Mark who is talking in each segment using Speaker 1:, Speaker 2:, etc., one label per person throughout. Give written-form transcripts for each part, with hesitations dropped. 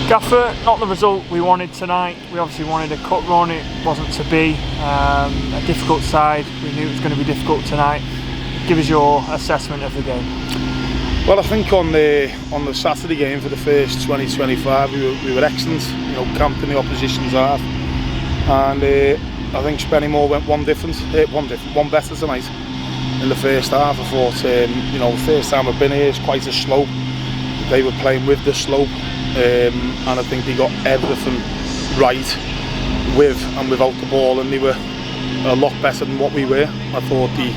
Speaker 1: Gaffer, not the result we wanted tonight. We obviously wanted a cut run, it wasn't to be. A difficult side, we knew it was going to be difficult tonight. Give us your assessment of the game.
Speaker 2: Well, I think on the Saturday game for the first 20-25 we were excellent, camped in the opposition's half, and I think Spennymoor went one better tonight in the first half. I thought, the first time I've been here, it's quite a slope. They were playing with the slope, and I think they got everything right with and without the ball, and they were a lot better than what we were. I thought they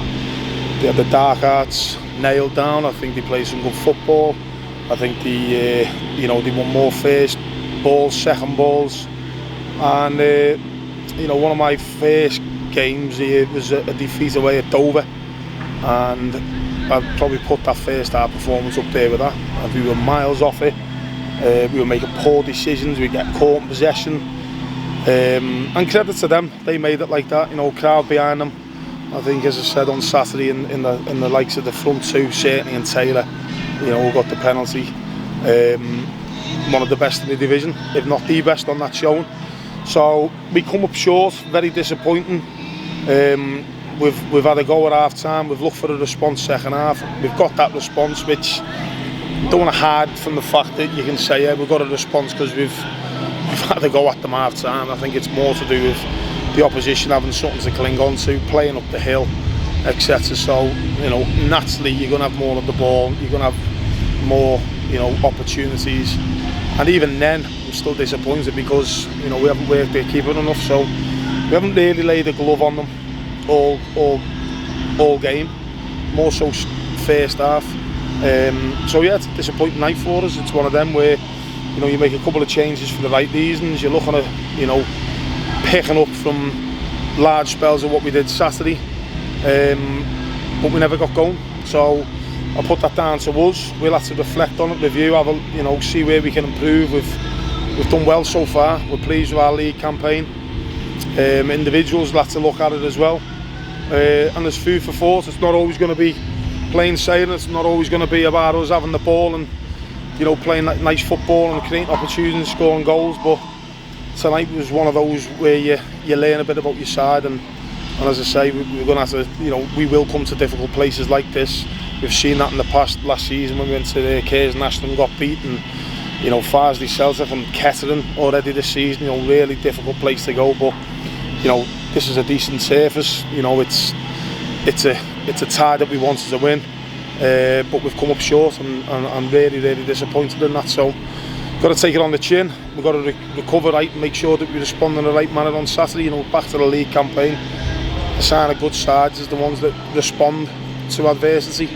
Speaker 2: had the dark arts nailed down. I think they played some good football. I think they won more first balls, second balls, and one of my first games here was a defeat away at Dover, and I'd probably put that first half performance up there with that. And we were miles off it. We were making poor decisions. We get caught in possession, and credit to them, they made it like that. Crowd behind them. I think, as I said on Saturday, in the likes of the front two, certainly, and Taylor, who got the penalty, one of the best in the division, if not the best on that showing. So we come up short, very disappointing. We've had a go at half time. We've looked for a response second half. We've got that response, which don't want to hide from the fact that you can say, yeah, we've got a response because we've had a go at them half time. I think it's more to do with the opposition having something to cling on to, playing up the hill, etc. So, naturally you're going to have more of the ball, you're going to have more, opportunities. And even then, I'm still disappointed because, we haven't worked their keeper enough, so we haven't really laid a glove on them all game, more so first half. So yeah, it's a disappointing night for us. It's one of them where, you make a couple of changes for the right reasons. You're looking at, picking up from large spells of what we did Saturday, but we never got going. So I put that down to us. We'll have to reflect on it, review, have a, see where we can improve. We've done well so far. We're pleased with our league campaign. Individuals will have to look at it as well. And there's food for thought. It's not always going to be plain sailing. It's not always going to be about us having the ball and playing that nice football and creating opportunities and scoring goals. But tonight was one of those where you learn a bit about your side, and as I say, we're going to have to, we will come to difficult places like this. We've seen that in the past. Last season when we went to the Cairns National and got beaten, Farsley, Celtic and Kettering already this season, really difficult place to go. But this is a decent surface. It's a tie that we wanted to win, but we've come up short, and I'm really disappointed in that. So got to take it on the chin. We've got to recover right and make sure that we respond in the right manner on Saturday. Back to the league campaign. A sign of good sides is the ones that respond to adversity.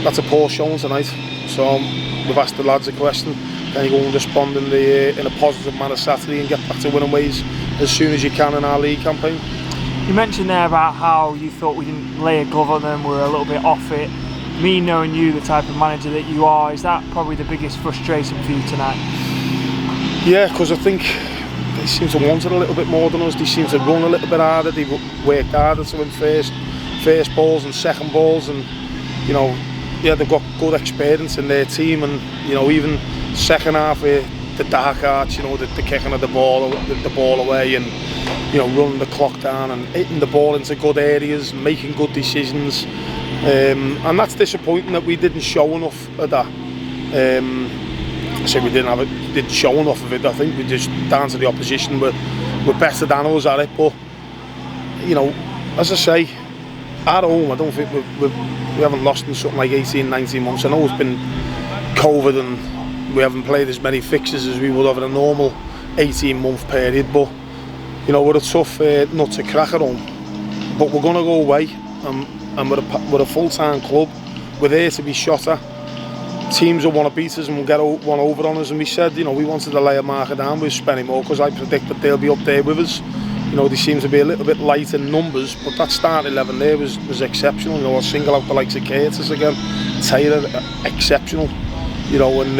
Speaker 2: That's a poor showing tonight. So we've asked the lads a question: can you go and respond in a positive manner Saturday and get back to winning ways as soon as you can in our league campaign?
Speaker 1: You mentioned there about how you thought we didn't lay a glove on them, we were a little bit off it. Me knowing you, the type of manager that you are, is that probably the biggest frustration for you tonight?
Speaker 2: Yeah, because I think they seem to want it a little bit more than us. They seem to run a little bit harder. They work harder to win first balls and second balls, and they've got good experience in their team. And even second half, the dark arts, the kicking of the ball away, and running the clock down and hitting the ball into good areas, making good decisions. And that's disappointing that we didn't show enough of that. I say we didn't show enough of it. I think we just, down to the opposition, we're better than us at it. But as I say, at home, I don't think we haven't lost in something like 18-19 months. I know it's been COVID and we haven't played as many fixtures as we would have in a normal 18-month period. But we're a tough nut to crack at home. But we're going to go away. And we're a full-time club. We're there to be shot at. Teams will want to beat us and will get one over on us. And we said, we wanted to lay a marker down with Spennymoor because I predict that they'll be up there with us. They seem to be a little bit light in numbers, but that starting 11 there was exceptional. I'll single out the likes of Curtis again, Taylor, exceptional. And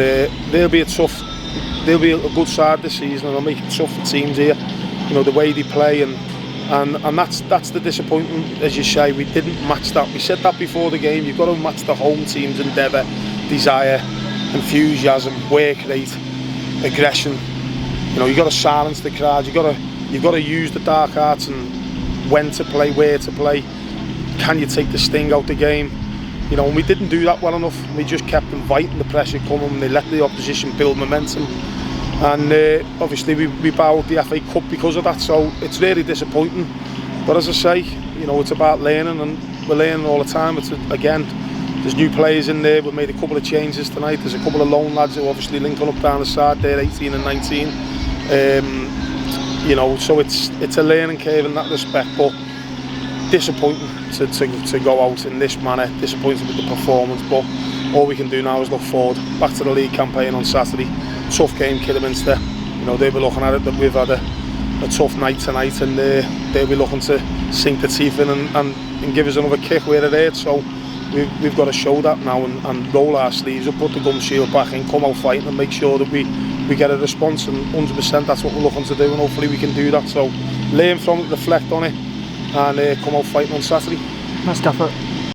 Speaker 2: they'll be a good side this season, and they'll make it tough for teams here. The way they play and that's the disappointment, as you say. We didn't match that. We said that before the game. You've got to match the home team's endeavour, desire, enthusiasm, work rate. aggression. You know, you've got to silence the crowd. You've got to use the dark arts and when to play, where to play. Can you take the sting out the game? You know, and we didn't do that well enough. We just kept inviting the pressure coming, and they let the opposition build momentum. And obviously we bowed the FA Cup because of that, so it's really disappointing. But as I say, you know, it's about learning, and we're learning all the time. Again, there's new players in there. We've made a couple of changes tonight. There's a couple of lone lads who are obviously linking up down the side there, 18 and 19. You know, so it's a learning curve in that respect, but disappointing to go out in this manner, disappointed with the performance, but all we can do now is look forward, back to the league campaign on Saturday. Tough game, Kidderminster. You know, they'll be looking at it that we've had a tough night tonight, and they'll be looking to sink the teeth in and give us another kick where it hurts. So we've got to show that now and roll our sleeves up, put the gum shield back in, come out fighting and make sure that we get a response, and 100% that's what we're looking to do, and hopefully we can do that. So learn from it, reflect on it, and come out fighting on Saturday.
Speaker 1: That's Gaffer.